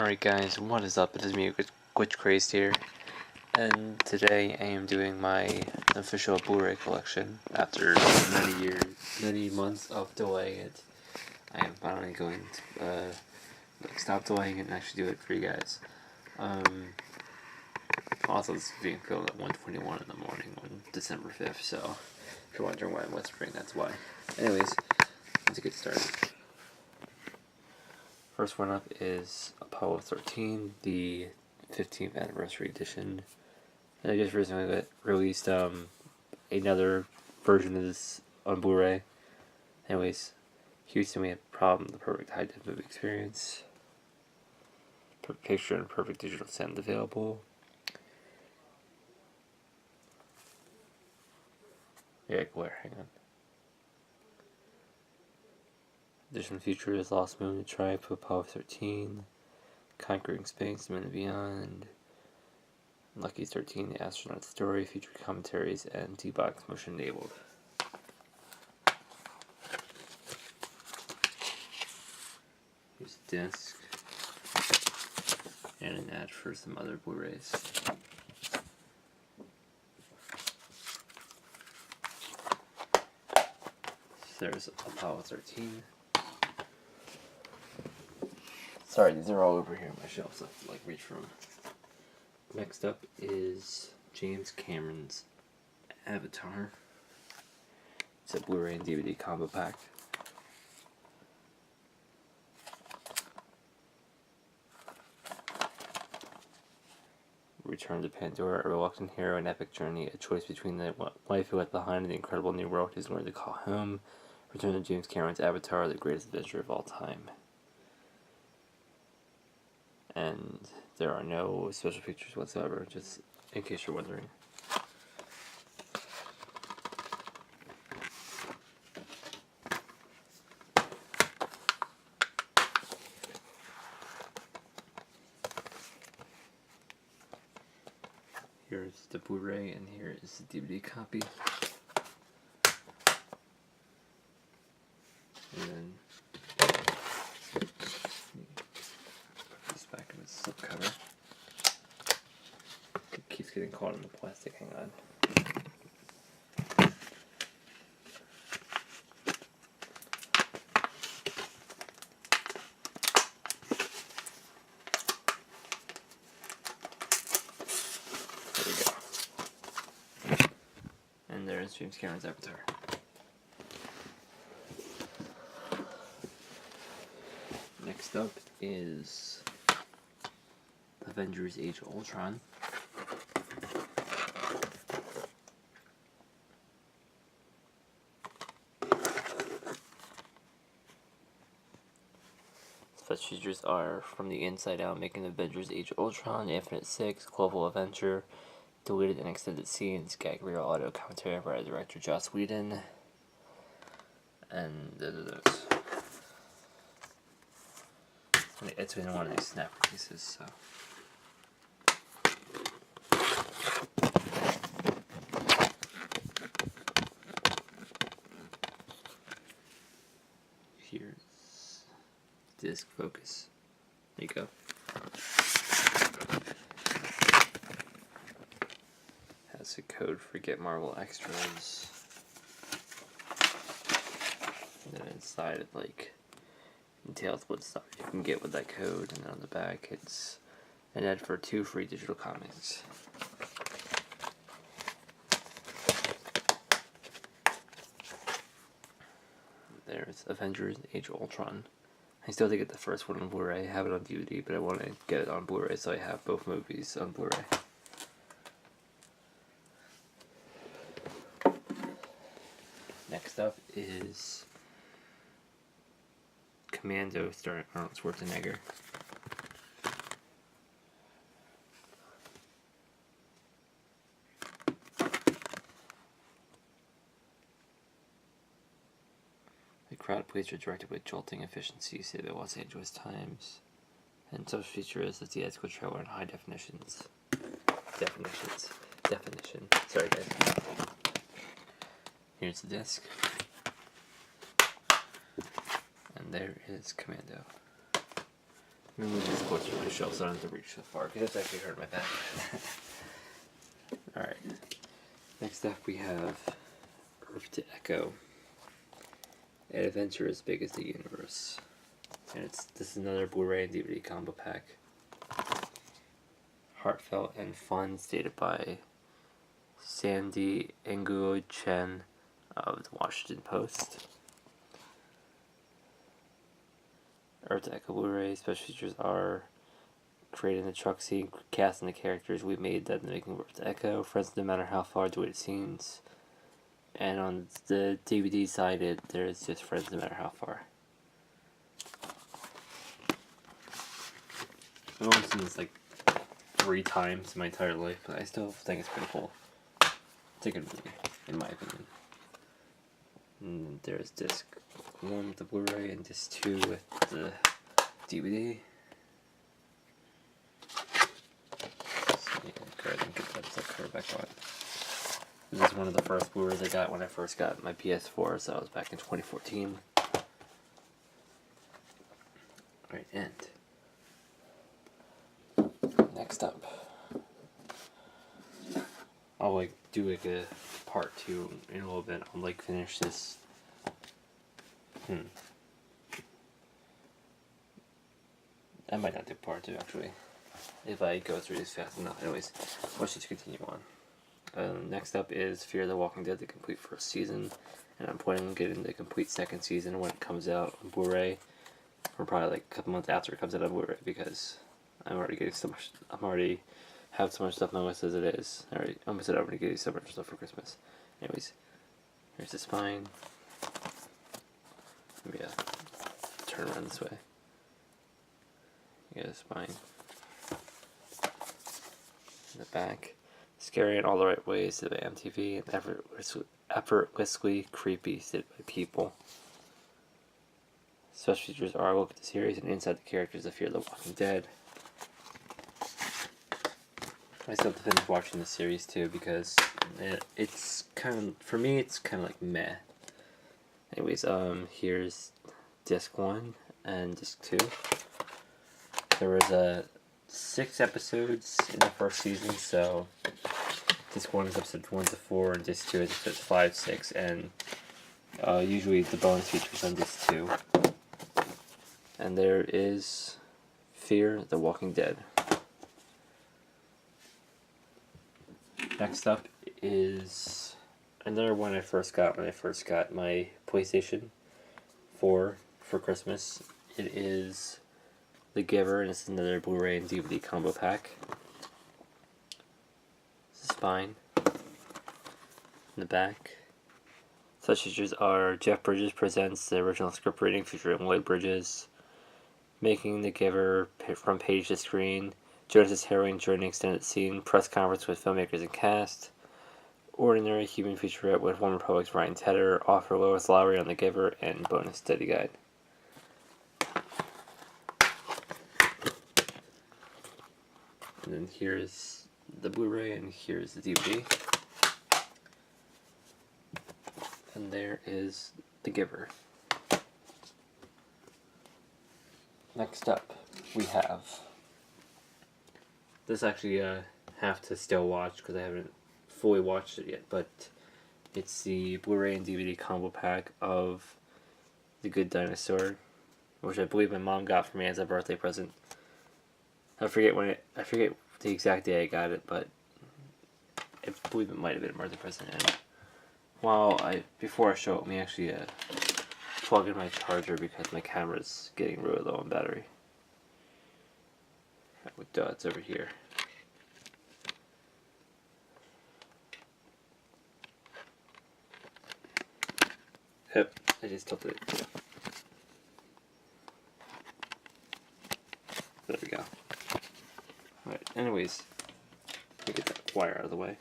Alright guys, what is up? It is me, Glitch Crazed here, and today I am doing my official Blu-ray collection. After many months of delaying it, I am finally going to stop delaying it and actually do it for you guys. Also, this is being filmed at 1:21 in the morning on December 5th, so if you're wondering why I'm whispering, that's why. Anyways, let's get started. First one up is Apollo 13, the 15th anniversary edition. And I just recently released another version of this on Blu-ray. Anyways, Houston, we have Problem, the perfect high-def movie experience. Perfect picture and perfect digital sound available. Yeah, glare, hang on. Additional features: Lost Moon, The Triumph of Apollo 13, Conquering Space, Moon and Beyond, Lucky 13, The Astronaut Story, featured commentaries, and D-Box motion enabled. Here's a disc, and an ad for some other Blu-rays. There's Apollo 13. Sorry, these are all over here on my shelf, so I have to reach for them. Next up is James Cameron's Avatar. It's a Blu-ray and DVD combo pack. Return to Pandora, a reluctant hero, an epic journey, a choice between the life he left behind and the incredible new world he's learned to call home. Return to James Cameron's Avatar, the greatest adventure of all time. And there are no special features whatsoever, just in case you're wondering. Here's the Blu-ray, and here is the DVD copy. And then put this back in its slipcover. It keeps getting caught in the plastic, hang on. There we go. And there's James Cameron's Avatar. Next up is Avengers: Age of Ultron. Such features are From the Inside Out, Making Avengers: Age of Ultron, Infinite Six, Global Adventure, deleted and extended scenes, gag reel audio commentary by director Joss Whedon, and those. It's been one of these snap releases, so. Here's disc focus. There you go. Has a code for Get Marvel Extras. And then inside it details what stuff you can get with that code, and then on the back it's an ad for 2 free digital comics. There's Avengers: Age of Ultron. I still have to get the first one on Blu-ray. I have it on DVD, but I want to get it on Blu-ray so I have both movies on Blu-ray. Next up is Commando, starring Arnold Schwarzenegger. The crowd plays are directed with jolting efficiency, say the Los Angeles Times, and such feature is the theatrical trailer in high definitions. Definition. Sorry guys. Here's the disc. And there is Commando. Let me move this closer to the shelf so I don't have to reach so far, because that's actually hurt my back. Alright. Next up we have Earth to Echo. An adventure as big as the universe. And this is another Blu-ray and DVD combo pack. Heartfelt and fun, stated by Sandy Nguo Chen of the Washington Post. Earth to Echo Blu-ray special features are creating the truck scene, casting the characters we made that making Earth to Echo, friends no matter how far, deleted scenes. And on the DVD side, there's just friends no matter how far. I've only seen this like 3 times in my entire life, but I still think it's pretty cool. It's a good movie, in my opinion. And there's disc 1 with the Blu-ray and disc 2 with the DVD. So yeah, go ahead and get that cover back on. This is one of the first Blu-rays I got when I first got my PS4, so that was back in 2014. Alright, and next up, I'll do a part 2 in a little bit. I'll finish this. I might not do part 2 actually, if I go through this fast enough. Anyways, let's just continue on. Next up is Fear the Walking Dead, the complete first season, and I'm planning on getting the complete second season when it comes out on Blu-ray, or probably a couple months after it comes out on Blu-ray, because I'm already getting so much. Have so much stuff on my list as it is. Alright, I almost said I'm already getting so much stuff for Christmas. Anyways, here's the spine. Maybe turn around this way. The spine. In the back. Scary in all the right ways, stated by MTV, and effortlessly creepy, stated by People. Special features are a look at the series and inside the characters of Fear the Walking Dead. I still have to finish watching the series too, because it's for me, it's kind of like meh. Anyways, here's disc 1 and disc 2. There was 6 episodes in the first season, so disc 1 is episode 1 to 4, and disc 2 is episodes 5, 6, and usually the bonus features on disc 2. And there is Fear the Walking Dead. Next up is another one I first got when I first got my PlayStation 4 for Christmas. It is The Giver, and it's another Blu-ray and DVD combo pack. Spine. In the back. Such features are Jeff Bridges presents the original script reading featuring Lloyd Bridges, making The Giver from page to screen, Jonas' heroine during an extended scene, press conference with filmmakers and cast, ordinary human featurette with One Republic's Ryan Tedder, offer Lois Lowry on The Giver, and bonus study guide. And then here's the Blu-ray and here's the DVD. And there is The Giver. Next up, we have... This actually I have to still watch because I haven't fully watched it yet, but it's the Blu-ray and DVD combo pack of The Good Dinosaur, which I believe my mom got for me as a birthday present. I forget the exact day I got it, but I believe it might have been a birthday present. And before I show it, let me actually plug in my charger because my camera's getting really low on battery. With dots over here. Yep, I just tilted it. There we go. Alright, anyways, let me get that wire out of the way.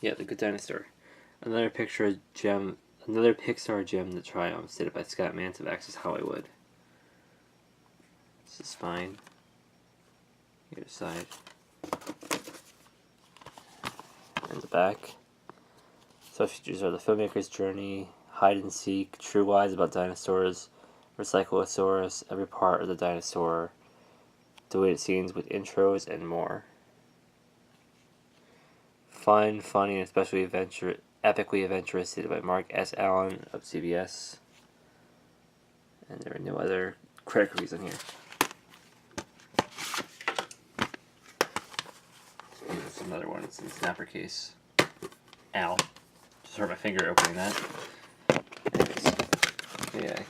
Yeah, The Good Dinosaur. Another Pixar gem that triumphs, stated by Scott Mantz of Access Hollywood. This is the spine. The other side. And the back. Such features are the filmmaker's journey, hide and seek, true lies about dinosaurs, Recyclosaurus, every part of the dinosaur, deleted scenes with intros, and more. Fun, funny, and especially epically adventurous, stated by Mark S. Allen of CBS. And there are no other credit reviews on here. There's another one. It's in the snapper case. Ow. Just hurt my finger opening that. Anyways, yeah,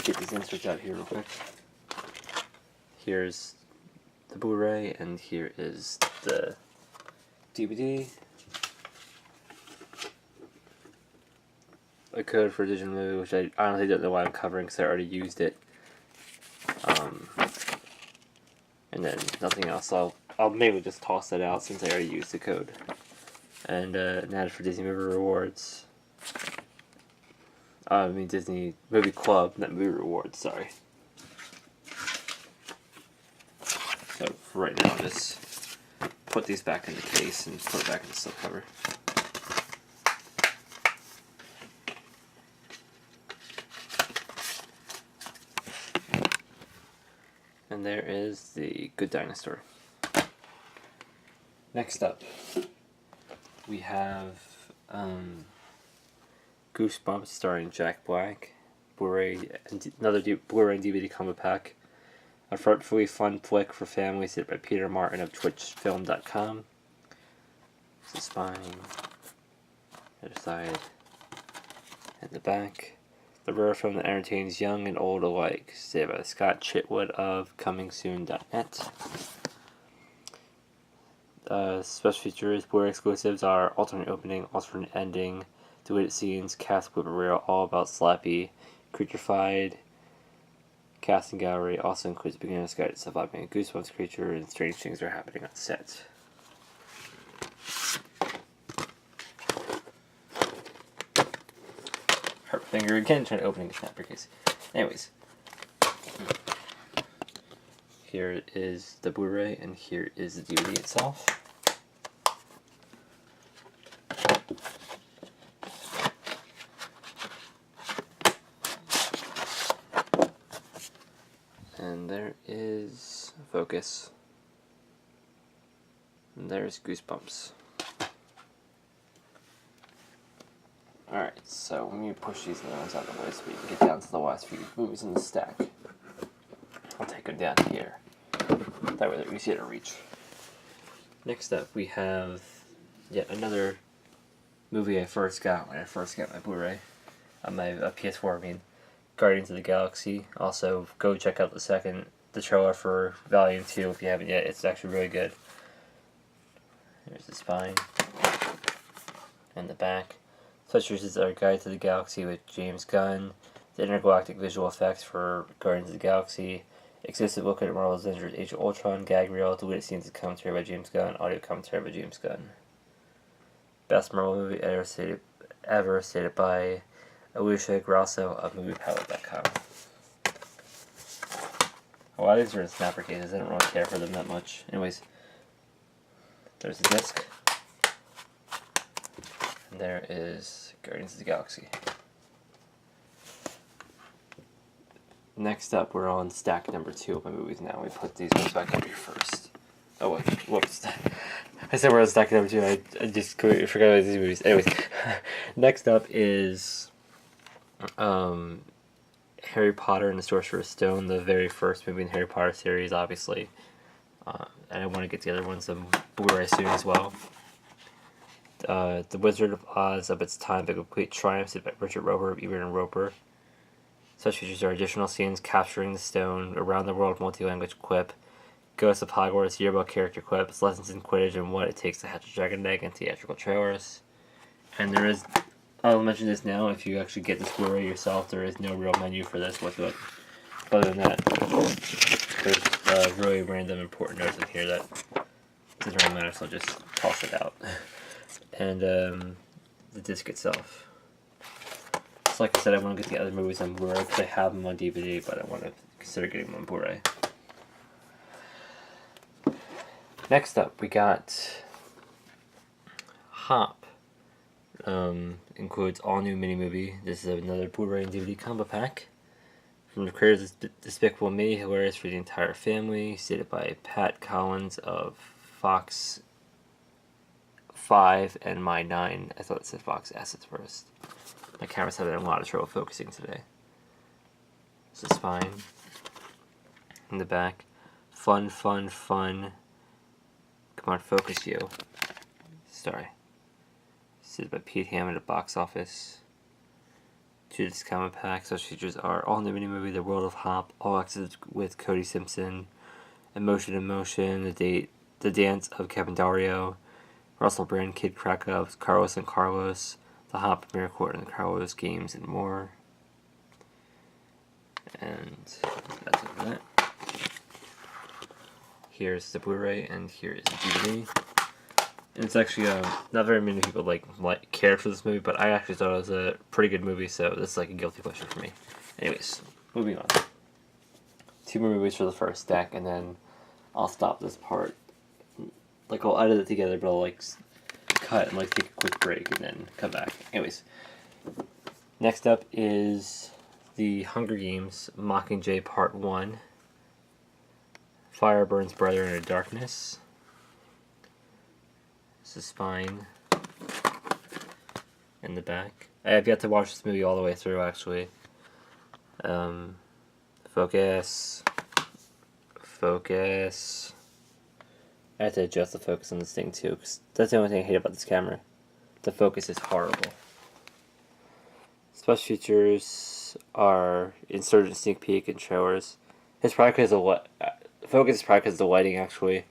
get these inserts out here real quick. Here's the Blu-ray, and here is the DVD. A code for a digital movie, which I honestly don't know why I'm covering because I already used it. And then nothing else. I'll maybe just toss that out since I already used the code. And an ad for Disney Movie Rewards. Disney Movie Club, not Movie Rewards, sorry. So for right now, I'll just put these back in the case and put it back in the slipcover. And there is the Good Dinosaur. Next up, we have Goosebumps starring Jack Black, Blu-ray, another Blu-ray and DVD combo pack. A frightfully fun flick for families, hit by Peter Martin of TwitchFilm.com. It's the spine, other side, and the back. The rare film that entertains young and old alike, stated by Scott Chitwood of ComingSoon.net. Special features, Blu-ray exclusives are alternate opening, alternate ending, deleted scenes, cast blooper reel, all about Slappy, Creaturefied. Casting gallery also includes beginner's guide to surviving a Goosebumps creature, and strange things are happening on set. Hurt finger again, trying to open a snapper case. Anyways, here is the Blu-ray, and here is the DVD itself. And there is focus. And there's Goosebumps. Alright, so let me push these other ones out of the way so we can get down to the last few movies in the stack. I'll take them down here. That way they're easier to reach. Next up, we have yet another movie I first got when I first got my Blu-ray. My PS4, I mean. Guardians of the Galaxy. Also, go check out the trailer for Volume 2 if you haven't yet. It's actually really good. Here's the spine. And the back. Features is our Guide to the Galaxy with James Gunn. The intergalactic visual effects for Guardians of the Galaxy. Exclusive look at Marvel's Avengers Age of Ultron. Gag reel. Deleted scenes and commentary by James Gunn. Audio commentary by James Gunn. Best Marvel movie ever stated by Alicia Grasso of MoviePilot.com. A lot of these are in snapper cases. I don't really care for them that much. Anyways, there's the disc. And there is Guardians of the Galaxy. Next up, we're on stack number 2 of my movies now. We put these ones back up here first. Oh, wait. Whoops. I said we're on stack number 2. I just completely forgot about these movies. Anyways, next up is Harry Potter and the Sorcerer's Stone, the very first movie in the Harry Potter series, obviously. And I want to get the other ones on Blu-ray soon as well. The Wizard of Oz of its time, the complete triumph, by Richard Roper of Ebert and Roper. Such features are additional scenes capturing the stone, around the world multi-language quip, Ghosts of Hogwarts yearbook character quips, lessons in Quidditch and what it takes to hatch a dragon egg, and theatrical trailers. And there is, I'll mention this now, if you actually get this Blu-ray yourself, there is no real menu for this whatsoever. Other than that, there's really random important notes in here that doesn't really matter, so I'll just toss it out. And the disc itself. So like I said, I want to get the other movies on Blu-ray because I have them on DVD, but I want to consider getting them on Blu-ray. Next up, we got Hop. Includes all new mini movie. This is another Blu-ray and DVD combo pack. From the creators of Despicable Me, hilarious for the entire family, stated by Pat Collins of Fox 5 and My 9. I thought it said Fox Assets first. My camera's having a lot of trouble focusing today. This is fine. In the back. Fun, fun, fun. Come on, focus you. Sorry. Stated by Pete Hammond at Box Office. To this comic pack, such features are All in the Mini Movie, The World of Hop, All Access with Cody Simpson, Emotion in Motion, The Dance of Kevin Dario, Russell Brand, Kid Krakow, Carlos and Carlos, The Hop Miracle and the Carlos Games, and more. And that's it for that. Here's the Blu-ray, and here is the DVD. And it's actually not very many people like cared for this movie, but I actually thought it was a pretty good movie, so this is like a guilty pleasure for me. Anyways, moving on. 2 more movies for the first stack, and then I'll stop this part. Like, I'll edit it together, but I'll like cut and like take a quick break and then come back. Anyways, next up is the Hunger Games Mockingjay Part 1. Fire burns brighter in the darkness. This is spine. In the back. I have yet to watch this movie all the way through, actually. Focus. Focus. I have to adjust the focus on this thing too, because that's the only thing I hate about this camera. The focus is horrible. Special features are Insurgent Sneak Peek and trailers. It's probably because of what focus is probably because of the lighting, actually,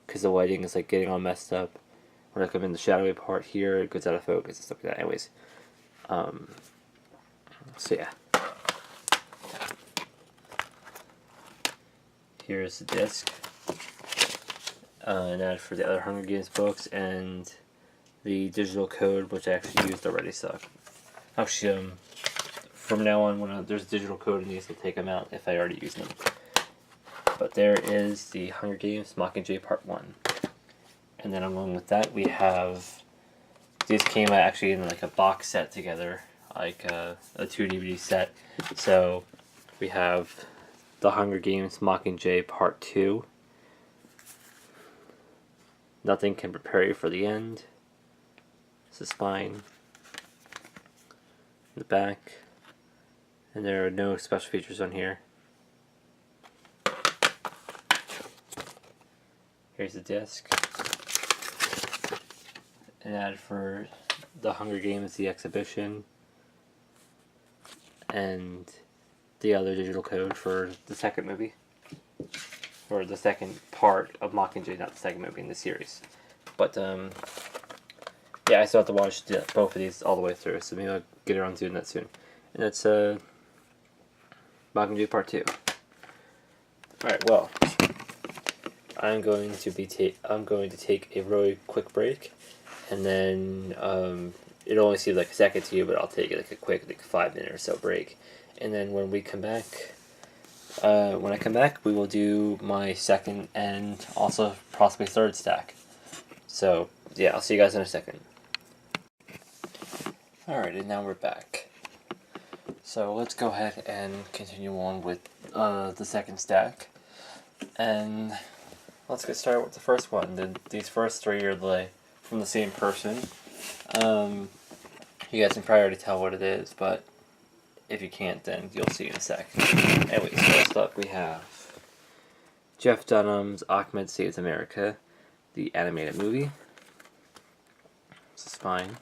because the lighting is like getting all messed up. When I come in the shadowy part here, it goes out of focus and stuff like that. Anyways, so yeah. Here's the disc. An ad for the other Hunger Games books and the digital code, which I actually used already. So actually, from now on, when there's a digital code in these, I'll take them out if I already use them. But there is the Hunger Games Mockingjay Part 1. And then along with that, we have, these came out actually in like a box set together, like a 2 DVD set. So we have the Hunger Games Mockingjay Part 2. Nothing can prepare you for the end. This is spine. The back. And there are no special features on here. Here's the disc. An ad for the Hunger Games, the exhibition. And the other digital code for the second movie. Or the second part of Mockingjay, not the second movie in the series. But, yeah, I still have to watch both of these all the way through, so maybe I'll get around to doing that soon. And that's, Mockingjay Part 2. Alright, well, I'm going to take a really quick break, and then, it'll only seem like a second to you, but I'll take like a quick, like 5-minute or so break. And then when we come back, when I come back, we will do my second and also possibly third stack. So, yeah, I'll see you guys in a second. Alright, and now we're back. So let's go ahead and continue on with the second stack. And let's get started with the first one. These first 3 are from the same person. You guys can probably already tell what it is, but if you can't, then you'll see in a sec. Anyways, first up we have Jeff Dunham's Ahmed Saves America, the animated movie. This is fine.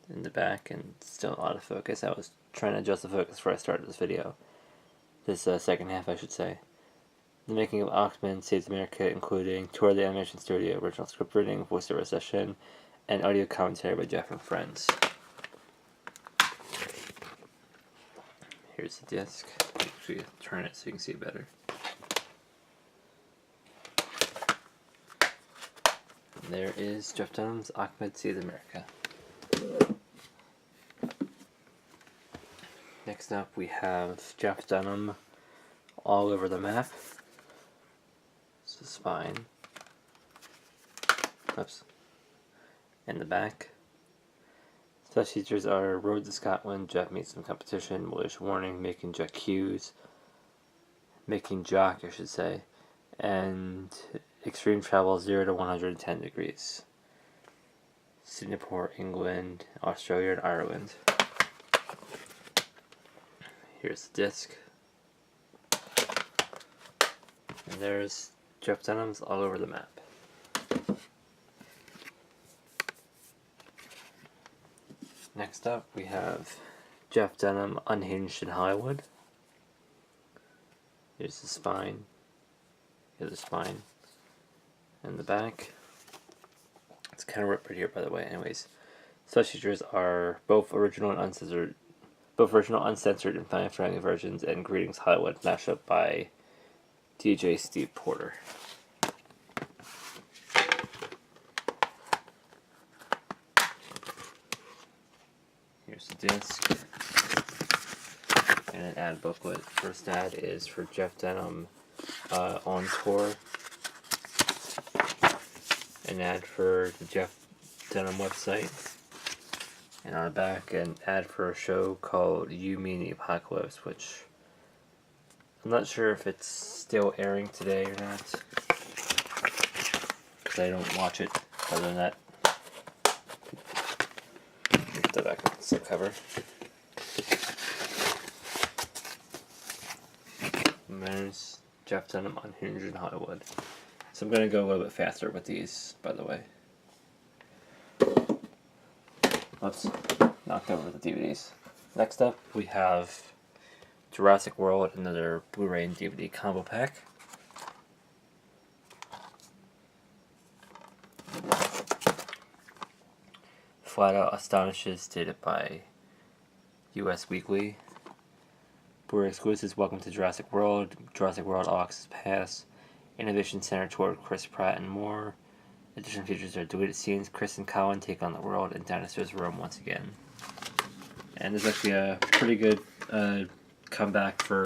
In the back, and still out of focus. I was trying to adjust the focus before I started this video. This second half, I should say. The making of Ahmed Saves America, including tour of the animation studio, original script reading, voiceover session, and audio commentary by Jeff and friends. Here's the disc. Actually, turn it so you can see it better. And there is Jeff Dunham's Ahmed Saves America. Next up, we have Jeff Dunham, All Over the Map. This is fine. Oops. In the back. Such features are Road to Scotland, Jeff meets some competition, Malicious Warning, Making Jack Hughes, Making Jock, I should say, and Extreme Travel 0 to 110 degrees. Singapore, England, Australia, and Ireland. Here's the disc. And there's Jeff Dunham's all over the map. Next up, we have Jeff Dunham Unhinged in Hollywood. Here's the spine. Here's the spine. And the back. It's kind of ripped right here, by the way. Anyways, such features are both original and uncensored, and family-friendly versions, and Greetings Hollywood mashup by DJ Steve Porter. Here's the disc and an ad booklet. First ad is for Jeff Dunham on tour. An ad for the Jeff Dunham website. And on the back, an ad for a show called You Mean the Apocalypse, which I'm not sure if it's still airing today or not, because I don't watch it. Other than that, the back of the slipcover. And there's Jeff Dunham Unhinged in Hollywood. So I'm going to go a little bit faster with these, by the way. Oops, knocked over the DVDs. Next up, we have Jurassic World, another Blu-ray and DVD combo pack. Flat Out Astonishes, stated by US Weekly. Blu-ray exclusives, Welcome to Jurassic World, Jurassic World All Access Pass, Innovation Center toward Chris Pratt, and more. Additional features are deleted scenes, Chris and Colin take on the world, and dinosaurs roam once again. And there's actually a pretty good comeback for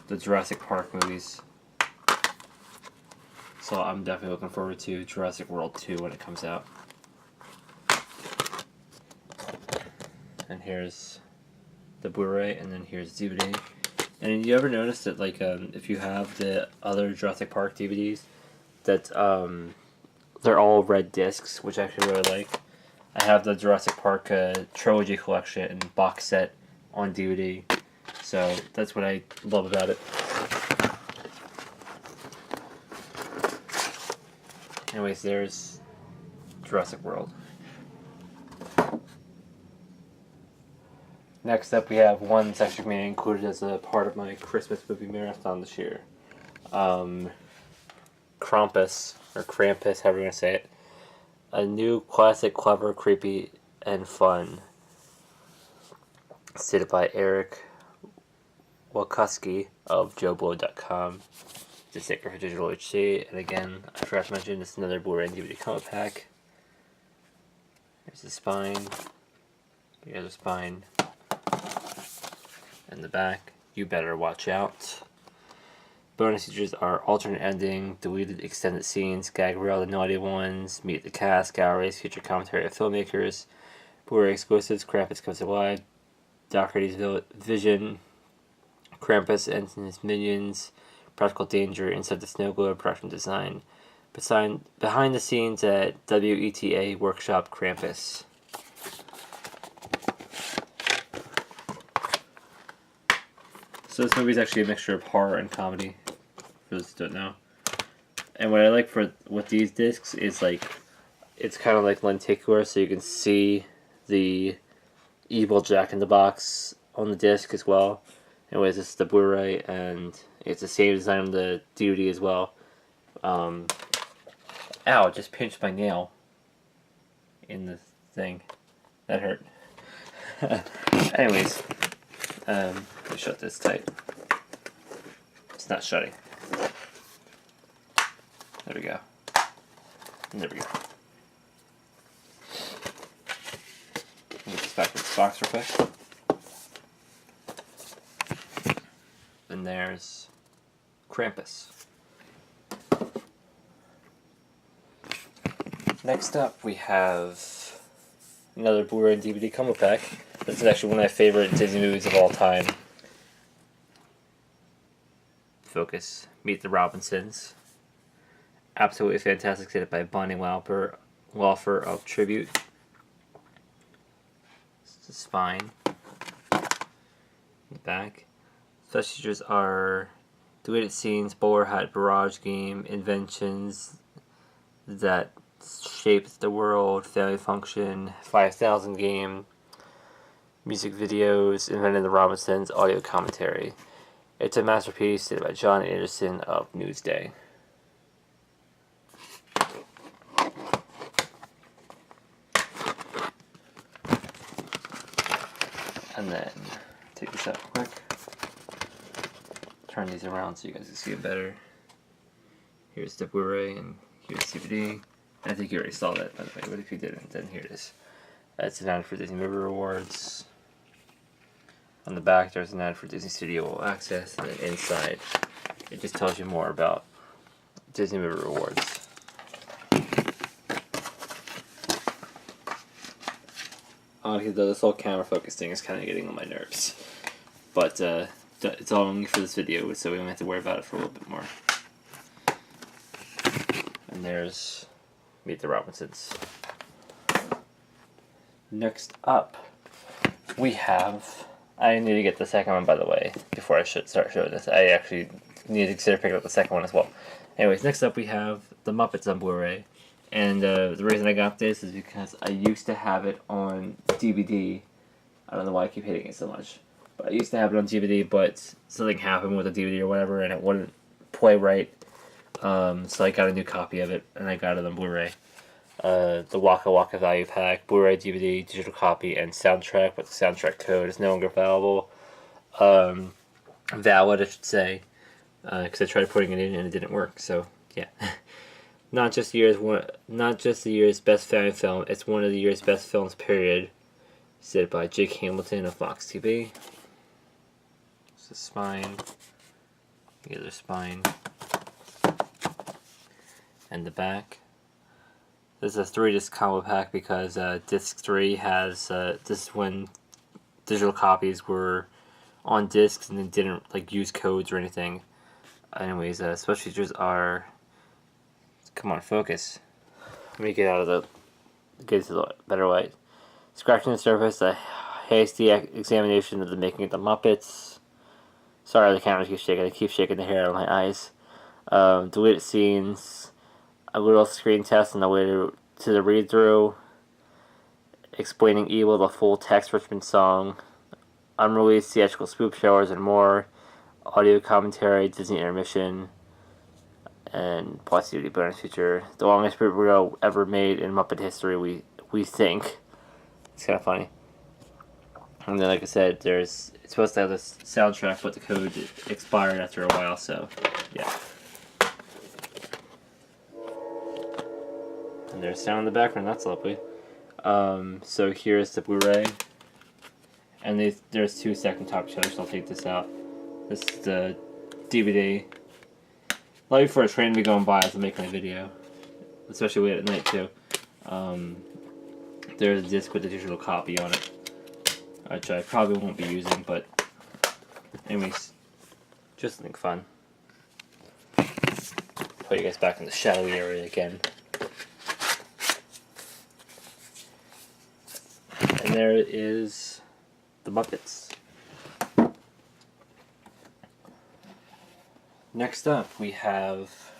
the Jurassic Park movies. So I'm definitely looking forward to Jurassic World 2 when it comes out. And here's the Blu-ray, and then here's DVD. And you ever notice that, like, if you have the other Jurassic Park DVDs, that they're all red discs, which I actually really like. I have the Jurassic Park Trilogy Collection and box set on DVD, so that's what I love about it. Anyways, there's Jurassic World. Next up, we have one that's actually being included as a part of my Christmas movie marathon this year. Krampus, or Krampus, however you want to say it. A new classic, clever, creepy, and fun. Stated by Eric Wakuski of JoeBlow.com. The sticker for Digital HC. And again, I forgot to mention, this is another Blu-ray and DVD combo pack. Here's the spine. Here's the spine. And the back. You better watch out. Bonus features are alternate ending, deleted extended scenes, gag reel, the naughty ones, meet the cast, galleries, feature commentary of filmmakers, Blu-ray exclusives, Krampus Comes Alive, Doherty's Vision, Krampus and his Minions, Practical Danger, Inside the Snow Globe, production design, behind the scenes at WETA Workshop Krampus. So this movie is actually a mixture of horror and comedy, for those who don't know. And what I like with these discs is, like, it's kind of like lenticular, so you can see the evil Jack-in-the-Box on the disc as well. Anyways, this is the Blu-ray, and it's the same design on the DVD as well. Ow, it just pinched my nail in the thing. That hurt. Anyways, let me shut this tight. It's not shutting. There we go. And there we go. Get this back in this box real quick. And there's Krampus. Next up we have Another Blu-ray and DVD combo pack. This is actually one of my favorite Disney movies of all time. Focus. Meet the Robinsons. Absolutely fantastic, edited by Bonnie Laufer of Tribute. This is fine. The back. Special features are deleted scenes, bowler hat, barrage game, inventions that shaped the world, family function, 5,000 game, music videos, invented the Robinsons, audio commentary. It's a masterpiece edited by John Anderson of Newsday. And then take this out quick. Turn these around so you guys can see it better. Here's the Blu-ray and here's DVD. I think you already saw that, by the way, but if you didn't, then here it is. That's an ad for Disney Movie Rewards. On the back, there's an ad for Disney Studio All Access, and then inside, it just tells you more about Disney Movie Rewards. Honestly, though, this whole camera focus thing is kind of getting on my nerves. But it's all only for this video, so we don't have to worry about it for a little bit more. And there's Meet the Robinsons. Next up, we have... I need to get the second one, by the way, before I should start showing this. I actually need to consider picking up the second one as well. Anyways, next up we have The Muppets on Blu-ray. And the reason I got this is because I used to have it on DVD. I don't know why I keep hitting it so much. But I used to have it on DVD, but something happened with the DVD or whatever, and it wouldn't play right. So I got a new copy of it, and I got it on Blu-ray. The Waka Waka Value Pack, Blu-ray, DVD, digital copy, and soundtrack, but the soundtrack code is no longer valuable. Valid, I should say, because I tried putting it in and it didn't work. So yeah, not just the year's best family film. It's one of the year's best films. Period. Said by Jake Hamilton of Fox TV. It's the spine, the other spine, and the back. This is a 3-disc combo pack because disc 3 has this is when digital copies were on discs and they didn't like use codes or anything. Anyways, special features are, come on, focus. Let me get out of get to the better light. Scratching the surface, a hasty examination of the making of the Muppets. Sorry, the camera keeps shaking. I keep shaking the hair out of my eyes. Deleted scenes. A little screen test on the way to the read-through. Explaining Evil, the full text Richmond song. Unreleased theatrical spook showers and more. Audio commentary, Disney intermission. And plus DVD bonus feature. The longest reel ever made in Muppet history, we think. It's kind of funny. And then, like I said, it's supposed to have this soundtrack, but the code expired after a while, so yeah. And there's sound in the background, that's lovely. So here's the Blu-ray. And there's 2 second top shelves, so I'll take this out. This is the DVD. Like for a train to be going by as I'm making a video. Especially late at night too. There's a disc with a digital copy on it. Which I probably won't be using, but anyways, just something fun. Put you guys back in the shadowy area again. And there is the Muppets. Next up, we have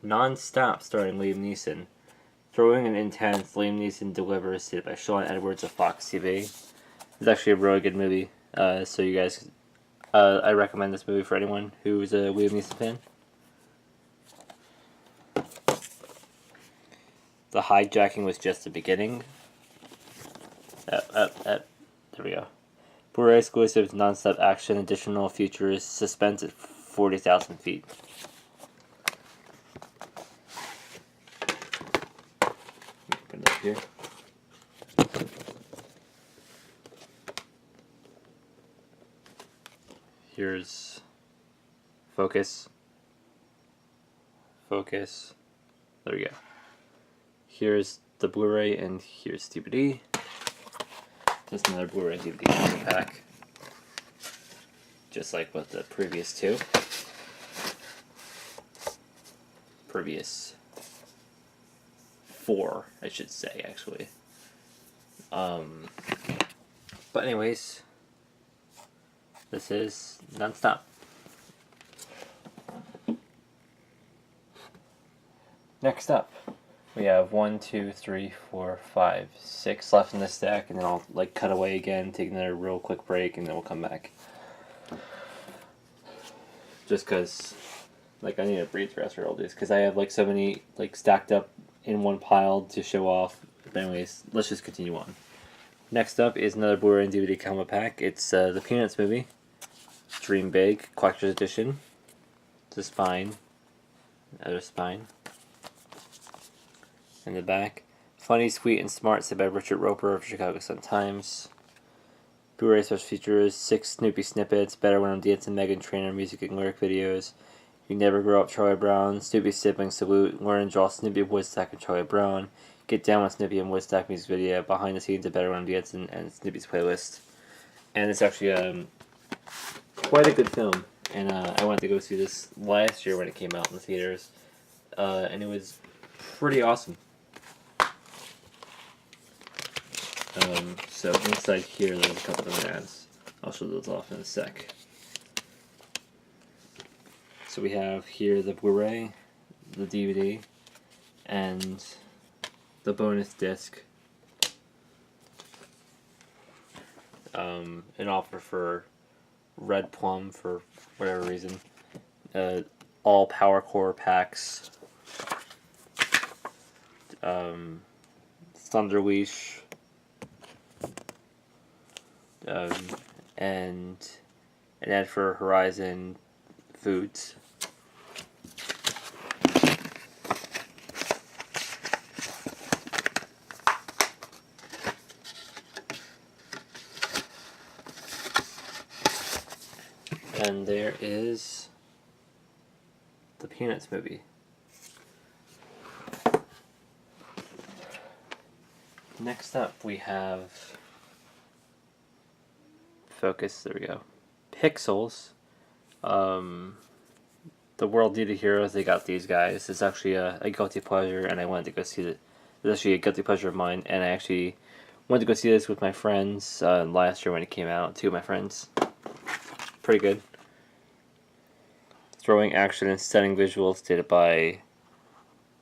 Non-Stop starring Liam Neeson. Throwing and intense, Liam Neeson delivers, by Sean Edwards of Fox TV. It's actually a really good movie. So you guys, I recommend this movie for anyone who's a Liam Neeson fan. The hijacking was just the beginning. There we go. Blu-ray exclusive non-stop action, additional features, suspense at 40,000 feet. Put it up here. Here's focus. Focus. There we go. Here's the Blu-ray and here's DVD. Just another Blu-ray DVD combo pack. Just like with the previous two. Previous 4, I should say, actually. But anyways, this is Nonstop. Next up, we have 1, 2, 3, 4, 5, 6 left in this stack, and then I'll like cut away again, take another real quick break, and then we'll come back. Just because, like, I need to breathe the rest of all these, because I have like so many like stacked up in one pile to show off. But anyways, let's just continue on. Next up is another Blu-ray and DVD combo pack. It's the Peanuts movie, Dream Big Collector's Edition. It's a spine, another spine. In the back, Funny, Sweet, and Smart, said by Richard Roper of Chicago Sun-Times. Blu-ray special features 6 Snoopy snippets, Better When I'm Dancing, Meghan Trainor music and lyric videos, You Never Grow Up, Charlie Brown, Snoopy Sibling Salute, Learn and Draw Snoopy, Woodstock, and Charlie Brown, Get Down with Snoopy and Woodstock music video, Behind the Scenes of Better When I'm Dancing, and Snoopy's playlist. And it's actually quite a good film. And I went to go see this last year when it came out in the theaters, and it was pretty awesome. So inside here there's a couple of ads. I'll show those off in a sec. So we have here the Blu-ray, the DVD, and the bonus disc. An offer for Red Plum for whatever reason. All Power Core packs. Thunderleash. And an ad for Horizon Foods. And there is the Peanuts movie. Next up we have focus, there we go. Pixels. The World Needed Heroes, they got these guys. It's actually a guilty pleasure, and I wanted to go see it. It's actually a guilty pleasure of mine, and I actually went to go see this with my friends last year when it came out. 2 of my friends. Pretty good. Throwing action and stunning visuals, stated by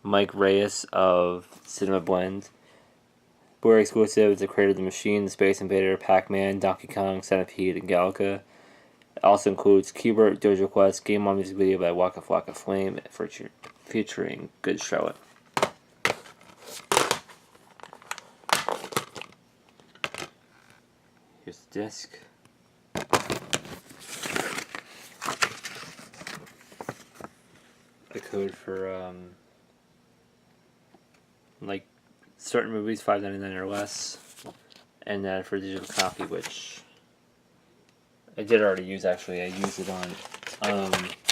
Mike Reyes of Cinema Blend. Blu-ray exclusive, The Creator of the Machine, The Space Invader, Pac-Man, Donkey Kong, Centipede, and Galaga. It also includes Keybert, Dojo Quest, Game On music video by Waka Flocka Flame, featuring Good Charlotte. Here's the disc. A code for like certain movies, $5.99 or less, and then for digital copy, which I did already use. Actually, I used it on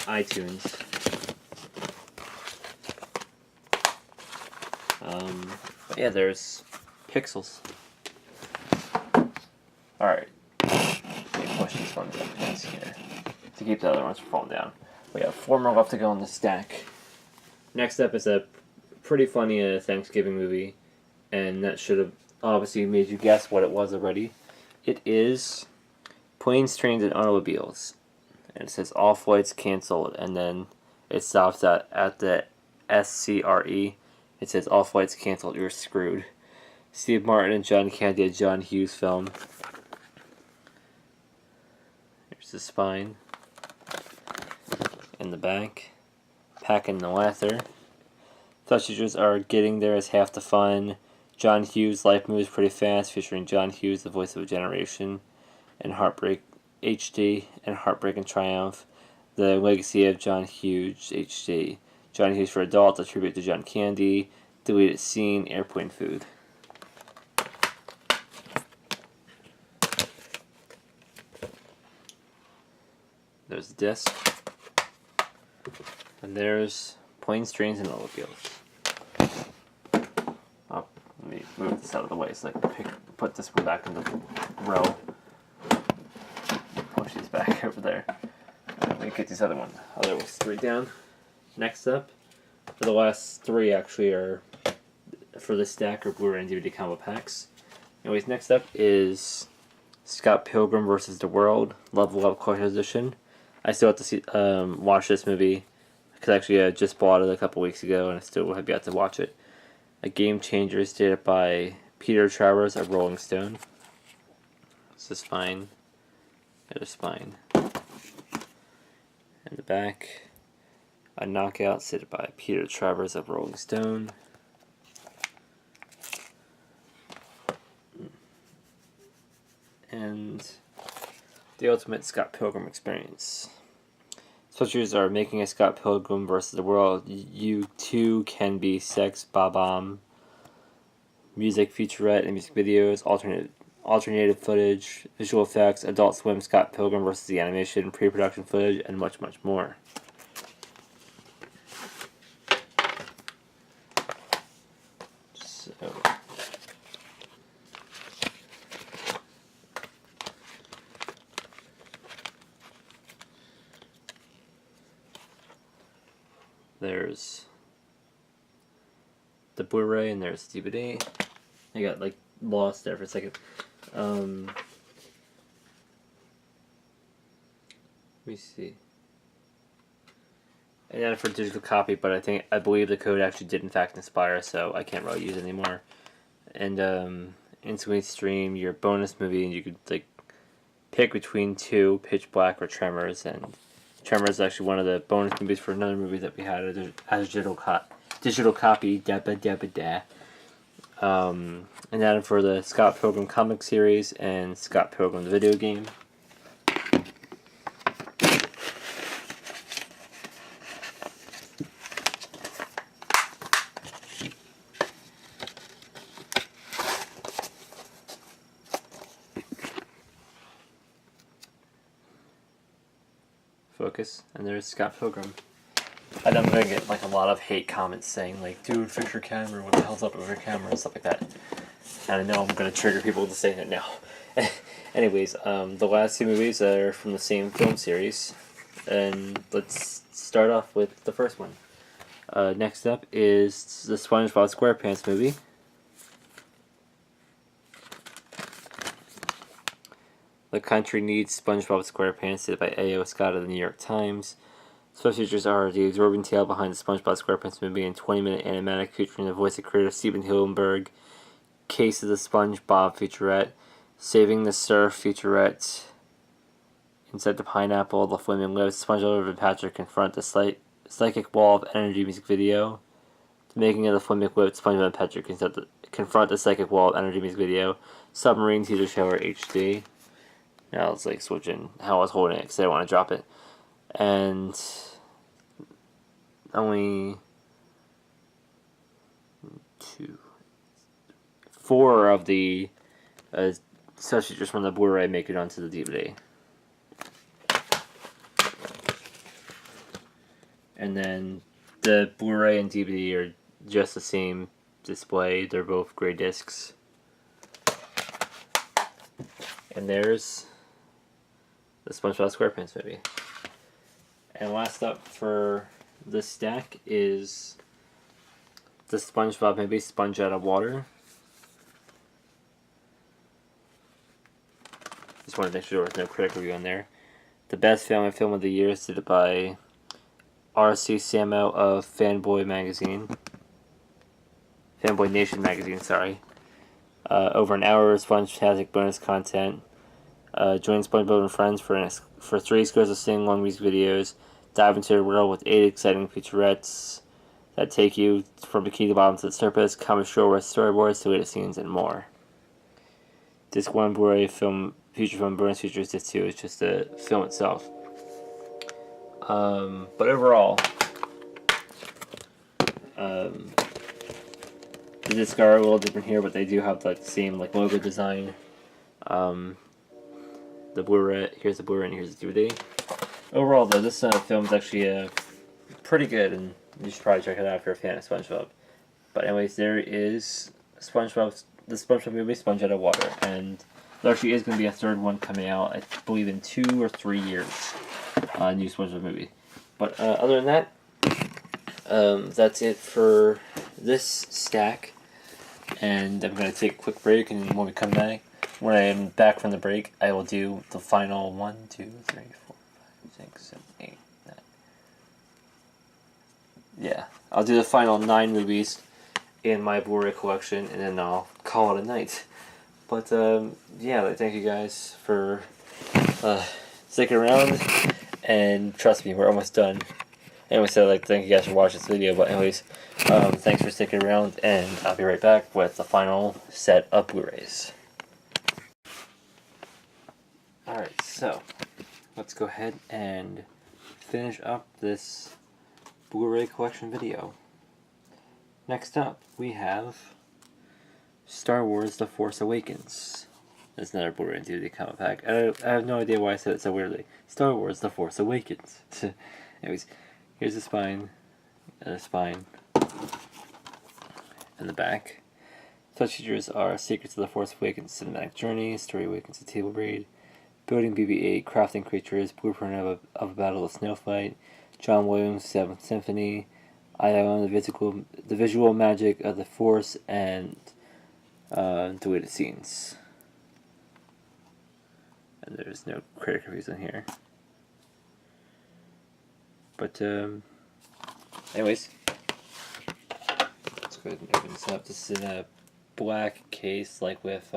iTunes. But yeah, there's Pixels. All right, let me push these ones up against here to keep the other ones from falling down. We have 4 more left to go on the stack. Next up is a pretty funny Thanksgiving movie, and that should have obviously made you guess what it was already. It is Planes, Trains, and Automobiles. And it says all flights canceled, and then it stops at the SCRE. It says all flights canceled, you're screwed. Steve Martin and John Candy, a John Hughes film. Here's the spine. In the back. Packing the leather. Touch teachers are getting there as half the fun. John Hughes' Life Moves Pretty Fast, featuring John Hughes, the voice of a generation, and Heartbreak HD, and Heartbreak and Triumph, The Legacy of John Hughes HD. John Hughes for Adults, a tribute to John Candy, Deleted Scene, Airplane Food. There's the disc. And there's Planes, Trains, and Automobiles. Oh, let me move this out of the way so I can put put this one back in the row. Push these back over there. Let me get these other ones straight down. Next up, for the last three actually are for the stack or Blu-ray and DVD combo packs. Anyways, next up is Scott Pilgrim vs. the World Level Up Collection Edition. I still have to see watch this movie because actually I just bought it a couple weeks ago and I still have yet to watch it. A Game Changer stated by Peter Travers of Rolling Stone. This is fine. There's spine. In the back, a Knockout stated by Peter Travers of Rolling Stone. And the Ultimate Scott Pilgrim Experience. Features are Making a Scott Pilgrim vs. the World, You Too Can Be Sex Bob-omb, music featurette and music videos, alternative footage, visual effects, Adult Swim Scott Pilgrim vs. the Animation, pre-production footage, and much, much more. So, there's the Blu-ray and there's the DVD. I got like lost there for a second. Let me see. I got it for digital copy, but I believe the code actually did in fact expire, so I can't really use it anymore. And instantly stream your bonus movie, and you could like pick between two, Pitch Black or Tremors, and Tremors is actually one of the bonus movies for another movie that we had as digital copy. Dabba dabba da. And then for the Scott Pilgrim comic series and Scott Pilgrim the video game. Focus, and there's Scott Pilgrim. And I'm gonna get like a lot of hate comments saying like, dude, fix your camera, what the hell's up with your camera, and stuff like that. And I know I'm gonna trigger people to saying it now. Anyways, the last two movies are from the same film series, and let's start off with the first one. Next up is the SpongeBob SquarePants movie. The Country Needs SpongeBob SquarePants, stated by A.O. Scott of the New York Times. Special features are the absorbing tale behind the SpongeBob SquarePants movie and 20-minute animatic featuring the voice of creator Steven Hillenburg, Case of the SpongeBob featurette, Saving the Surf featurette, Inside the Pineapple, The Flaming Lips, SpongeBob and Patrick confront the psychic wall of energy music video, The Making of the Flaming Lips, SpongeBob and Patrick confront the psychic wall of energy music video, Submarine teaser shower HD. Now it's like switching how I was holding it because I didn't want to drop it. And only 4 of the substitutes from the Blu-ray make it onto the DVD. And then the Blu-ray and DVD are just the same display. They're both gray discs. And there's the SpongeBob SquarePants movie. And last up for this stack is the SpongeBob movie, Sponge Out of Water. Just wanted to make sure there was no critic review on there. The best family film of the year, stated by R.C. Samo of Fanboy Nation magazine, sorry. Over an hour of Sponge-tastic bonus content. Join SpongeBob and friends for 3 exclusive of sing-along music videos. Dive into the world with 8 exciting featurettes that take you from bikini bottom to the surface. Come ashore with storyboards, deleted scenes, and more. Disc 1 Blu-ray film feature film bonus features. Disc 2 is just the film itself. But overall, the discs are a little different here, but they do have like the same like logo design. The Blu-ray, here's the Blu-ray and here's the DVD. Overall though, this film is actually pretty good, and you should probably check it out if you're a fan of SpongeBob. But anyways, there is SpongeBob the SpongeBob movie, Sponge Out of Water, and there actually is going to be a third one coming out, I believe, in 2 or 3 years. New SpongeBob movie. But other than that, that's it for this stack. And I'm going to take a quick break, and when we come back, when I am back from the break, I will do the final 1, 2, 3, 4, 5, 6, 7, 8, 9. Yeah, I'll do the final 9 movies in my Bluray collection, and then I'll call it a night. But yeah, thank you guys for sticking around, and trust me, we're almost done. Anyway, so thank you guys for watching this video. But anyways, thanks for sticking around, and I'll be right back with the final set of Blu-rays. Alright, so let's go ahead and finish up this Blu-ray collection video. Next up, we have Star Wars The Force Awakens. That's another Blu-ray and DVD comic pack. I have no idea why I said it so weirdly. Star Wars The Force Awakens. Anyways, here's the spine, and the spine, and the back. Such features are Secrets of the Force Awakens Cinematic Journey, Story Awakens a Table Read, Building BB-8, Crafting Creatures, Blueprint of a Battle of Snowfight, John Williams' 7th Symphony, Ion, the visual magic of the Force, and deleted scenes. And there's no critic reviews in here. But anyways, let's go ahead and open this up. This is in a black case, like with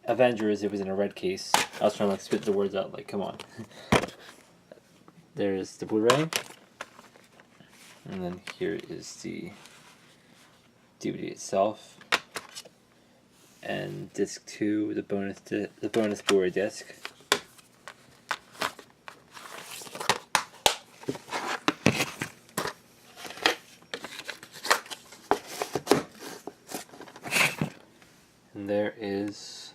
Avengers. It was in a red case. I was trying to spit the words out. Come on. There's the Blu-ray, and then here is the DVD itself, and disc 2, the bonus Blu-ray disc. And there is,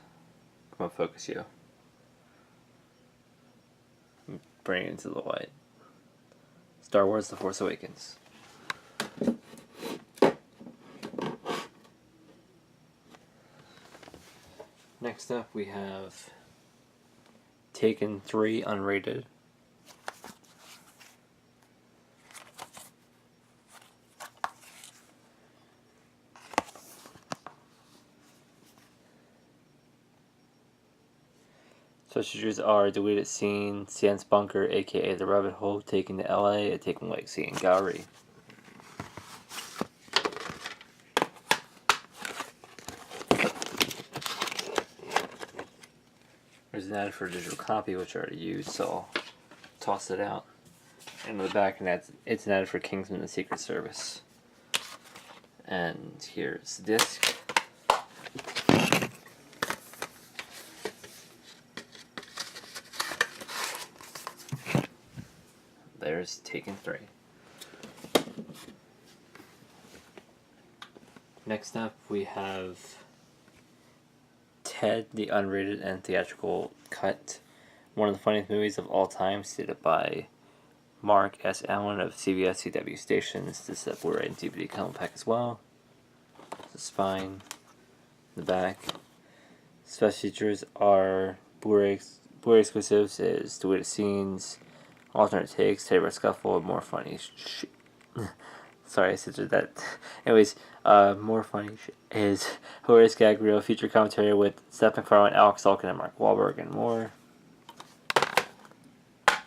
come on, focus you. Bring it into the light. Star Wars The Force Awakens. Next up we have Taken 3 unrated. Such features are deleted scene, Sands Bunker, aka the Rabbit Hole, Taken to LA, a Taken Legacy and Gallery. There's an ad for a digital copy, which I already used, so I'll toss it out. And on the back, it's an ad for Kingsman: The Secret Service. And here's the disc. There's Taken 3. Next up, we have Ted, the unrated and theatrical cut. One of the funniest movies of all time, stated by Mark S. Allen of CBS CW Stations. This is a Blu-ray and DVD comic pack as well. The spine, the back. Special features are Blu-ray exclusives is deleted scenes, alternate takes, Taylor Scuffle, and more funny sorry, I censored that. Anyways, more funny is hilarious gag reel, feature commentary with Seth MacFarlane, Alex Sulkin, and Mark Wahlberg, and more. Come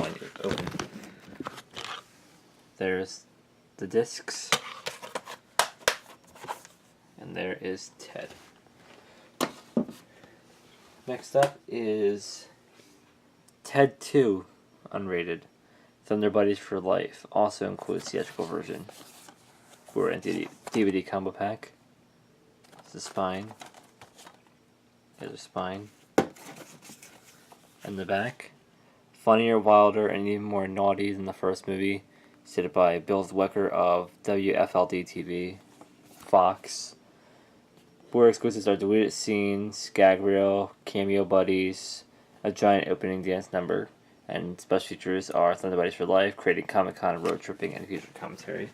on, you open. There's the discs, and there is Ted. Next up is Ted 2 unrated. Thunder Buddies for Life also includes theatrical version. Blu-ray and DVD combo pack. It's the spine. Here's the spine. And the back. Funnier, wilder, and even more naughty than the first movie. Stated by Bill Zwecker of WFLD TV, Fox. Blu-ray exclusives are deleted scenes, gag reel, cameo buddies, a giant opening dance number, and special features are Thunder Buddies for Life, creating Comic-Con, road tripping, and future commentary.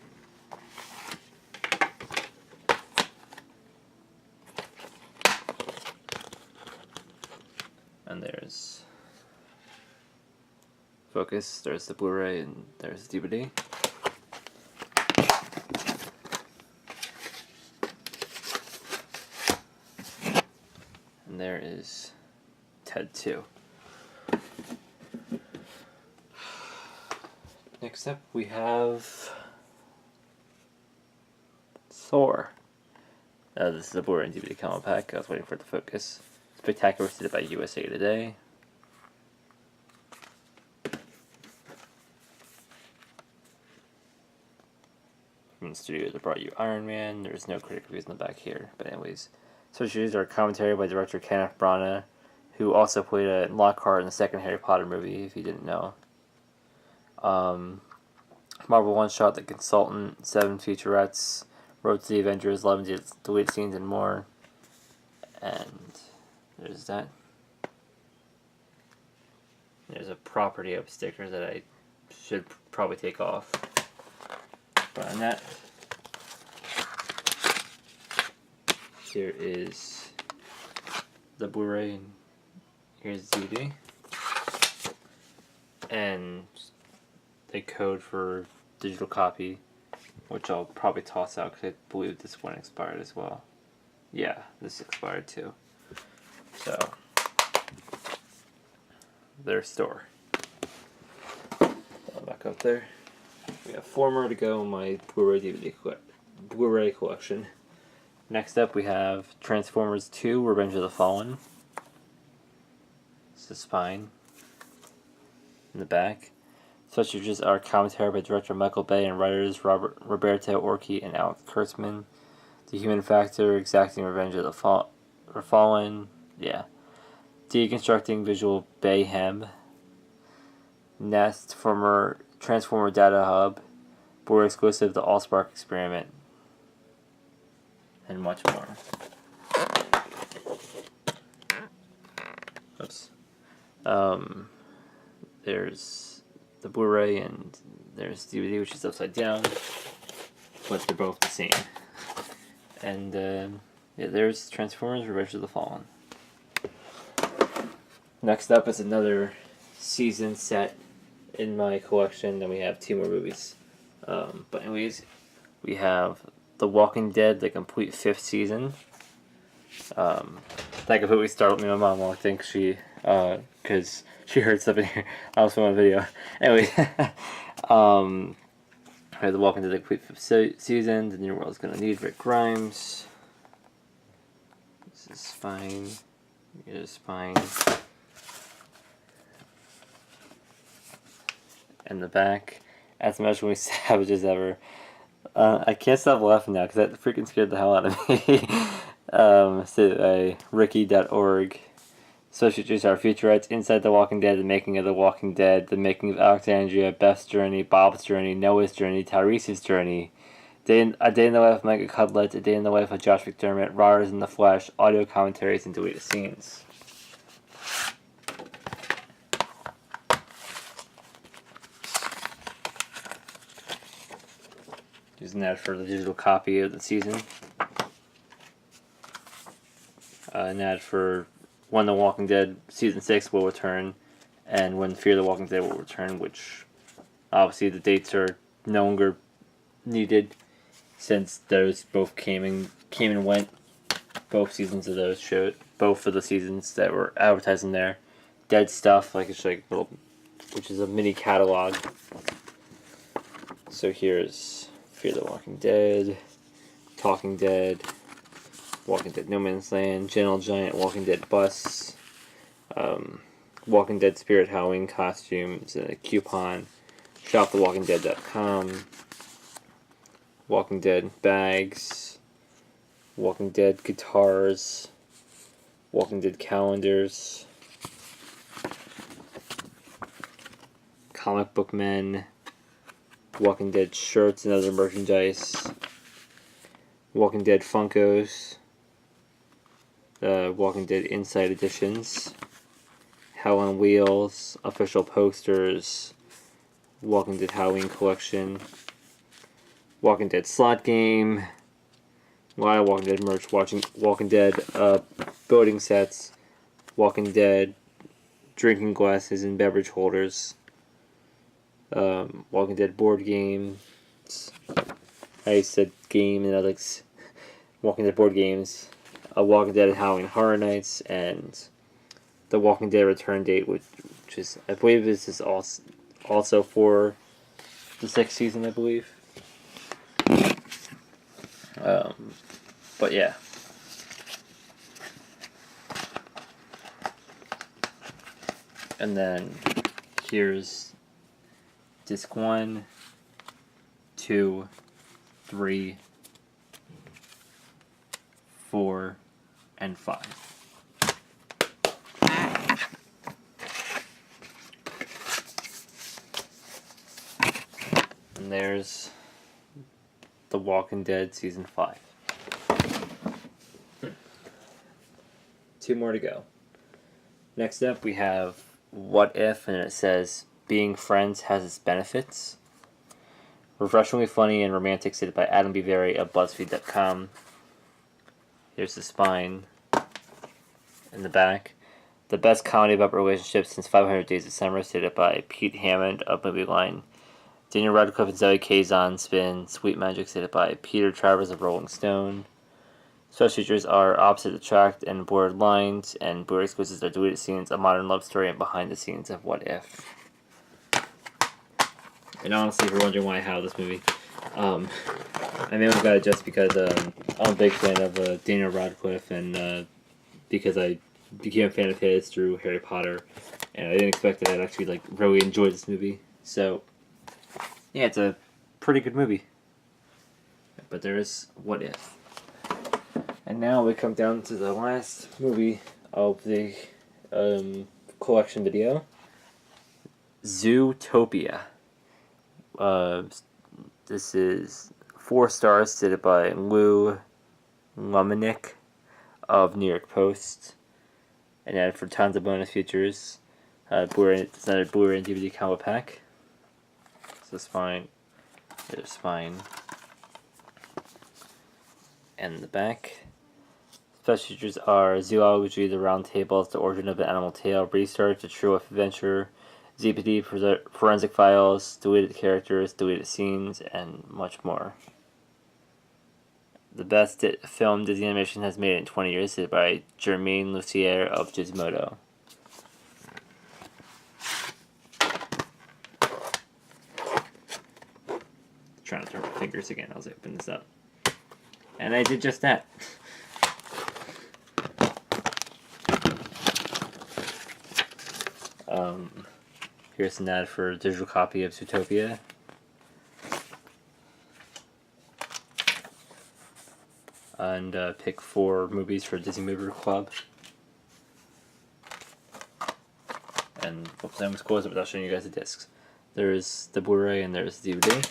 focus. There's the Blu-ray and there's the DVD. And there is Ted 2. Next up we have Thor. This is a Blu-ray and DVD combo pack. I was waiting for it to focus. Spectacular was by USA Today. From the studio that brought you Iron Man. There's no critic reviews in the back here. But anyways, so issues are commentary by director Kenneth Branagh, who also played a Lockhart in the second Harry Potter movie, if you didn't know. Marvel one-shot, The Consultant, 7 featurettes, Road to the Avengers, 11 deleted scenes, and more. And there's that. There's a property of sticker that I should probably take off. But on that, here is the Blu-ray, and here's the DVD. And the code for digital copy, which I'll probably toss out because I believe this one expired as well. Yeah, this expired too. So, their store. Back up there. We have 4 more to go in my Bluray collection. Next up we have Transformers 2, Revenge of the Fallen. This is the spine. In the back. Such features are commentary by director Michael Bay and writers Roberto Orci and Alex Kurtzman. The Human Factor, Exacting Revenge of the Fallen. Yeah. Deconstructing Visual Bayhem. Nest, former Transformer Data Hub. Blu-ray exclusive, The Allspark Experiment. And much more. Oops. There's the Blu-ray and there's DVD, which is upside down, but they're both the same. And yeah, there's Transformers Revenge of the Fallen. Next up is another season set in my collection, and we have 2 more movies. But anyways, we have The Walking Dead, the complete 5th season. That completely startled me. My mom walked in because she heard something here. I was filming a video. Anyway, we have The Walking Dead, the complete 5th season. The New World's Gonna Need Rick Grimes. This is fine. It is fine. In the back, as emotionally savage as ever. I can't stop laughing now because that freaking scared the hell out of me. So, Ricky.org. Social features are featurettes: Inside the Walking Dead, The Making of the Walking Dead, The Making of Alexandria, Beth's Journey, Bob's Journey, Noah's Journey, Tyrese's Journey, A Day in the Life of Mega Cudlet, A Day in the Life of Josh McDermott, Riders in the Flesh, audio commentaries, and deleted scenes. There's an ad for the digital copy of the season. An ad for When the Walking Dead Season 6 will return, and When Fear the Walking Dead will return, which obviously the dates are no longer needed since those both came and went. Both seasons of those showed, both of the seasons that were advertised in there. Dead Stuff, like it's like little, which is a mini catalog. So here's Fear the Walking Dead, Talking Dead, Walking Dead No Man's Land, Gentle Giant, Walking Dead Bus, Walking Dead Spirit Halloween costumes, and a coupon, shopthewalkingdead.com, Walking Dead bags, Walking Dead guitars, Walking Dead calendars, comic book men, Walking Dead shirts and other merchandise, Walking Dead Funkos, Walking Dead Inside Editions, Hell on Wheels, official posters, Walking Dead Halloween Collection, Walking Dead Slot Game, a lot of Walking Dead merch, Walking Dead building sets, Walking Dead drinking glasses and beverage holders, Walking Dead board games. I said game and I like Walking Dead board games. Walking Dead Halloween Horror Nights, and the Walking Dead return date, which is, I believe this is also for the 6th season, I believe. But yeah. And then here's disc 1, 2, 3, 4, and 5. And there's The Walking Dead Season 5. 2 more to go. Next up we have What If, and it says, being friends has its benefits. Refreshingly funny and romantic, stated by Adam B. Very of BuzzFeed.com. Here's the spine in the back. The best comedy about relationships since 500 Days of Summer, stated by Pete Hammond of Movie Line. Daniel Radcliffe and Zoe Kazan spin Sweet Magic, stated by Peter Travers of Rolling Stone. Special features are Opposite Attract and Blurred Lines, and Blu-ray exclusives are deleted scenes, a modern love story, and behind the scenes of What If. And honestly, if you're wondering why I have this movie, I mainly got it just because I'm a big fan of Daniel Radcliffe, and because I became a fan of his through Harry Potter, and I didn't expect that I'd actually really enjoy this movie. So yeah, it's a pretty good movie. But there is What If. And now we come down to the last movie of the collection video, Zootopia. This is 4 stars, stated by Lou Lumenick of New York Post. And then for tons of bonus features, Blu-ray and DVD combo pack. So spine, there's spine, and the back. Special features are Zoology, The Round Table, The Origin of the Animal Tale, Research, The True Life Adventure, ZPD, Forensic Files, Deleted Characters, Deleted Scenes, and much more. The best film Disney Animation has made in 20 years is by Germaine Lucier of Gizmodo. Trying to turn my fingers again as I open this up. And I did just that. Here's an ad for a digital copy of Zootopia. And pick 4 movies for Disney Movie Club. And oops, I almost closed it without showing you guys the discs. There's the Blu-ray and there's the DVD.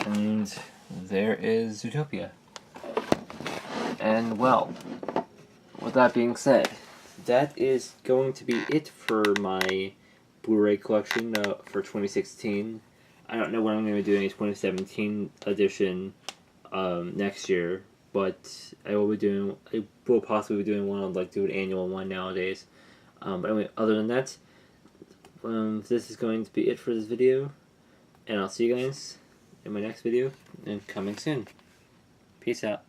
And there is Zootopia. And well, with that being said, that is going to be it for my Blu-ray collection for 2016. I don't know when I'm going to be doing a 2017 edition next year, but I will possibly be doing one. I'd like to do an annual one nowadays. But anyway, other than that, this is going to be it for this video, and I'll see you guys in my next video, and coming soon. Peace out.